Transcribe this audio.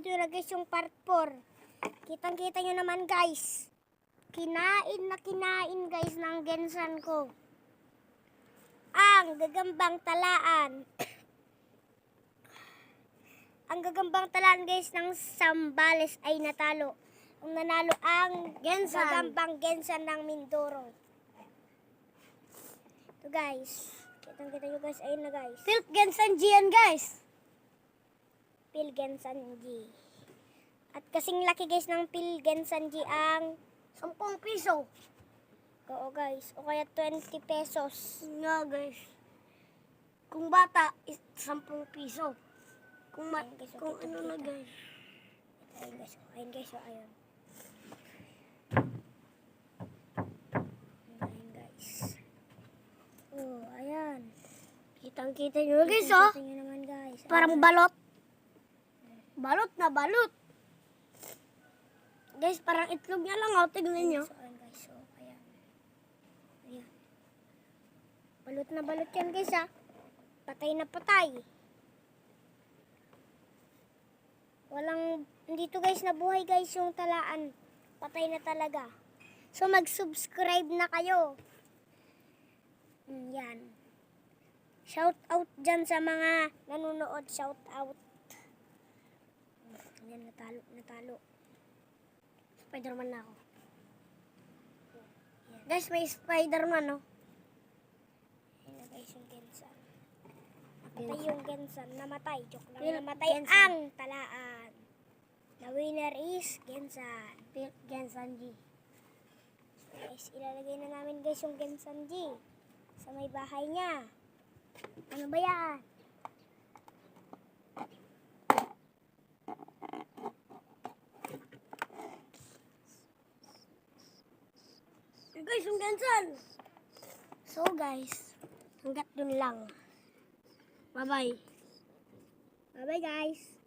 ito na guys yung part 4. Kitang-kita nyo naman guys. Kinain guys ng gensan ko. Ang gagambang talaan. Ang gagambang talaan guys ng Sambales ay natalo. Ang nanalo ang gagambang gensan ng Mindoro. Ito guys. Kitang-kita nyo guys. Ayun na guys. Philip Gensan G yan guys. Phil Gensan G. At kasing laki guys ng Phil Gensan G ang 10 piso. oo guys. O kaya 20 pesos. Nga guys. Kung bata, 10 piso. Kung, Ayun, guys, kung kita, ano na kita. guys. Ayun guys. Ayun guys. Ayun. Ayun guys. Oh, ayan. Kitang-kita nyo guys oh. Kita nyo naman guys. Parang Ayan. balot. Balot na balot. Guys, parang itlog niya lang oh. Tignan nyo. So, ayun guys. So, ayan. Ayan. Balot na balot yan guys ha. Patay na patay. Walang, dito guys nabuhay guys yung talaan. Patay na talaga. So mag-subscribe na kayo. Yan. Shout out dyan sa mga nanonood. Shout out. Yan, natalo. Spider-Man na ako. Guys, may Spider-Man oh. Yan na guys yung gensan. Namatay yung gensan. Namatay. Joke lang. Phil Namatay Gensan. ang talaan. The winner is gensan. Philip Gensan G. Guys, ilalagay na namin guys yung gensan G sa may bahay niya. Ano ba yan? Guys, yung Gensan. So guys, hanggat dun lang. Bye-bye. Bye bye guys.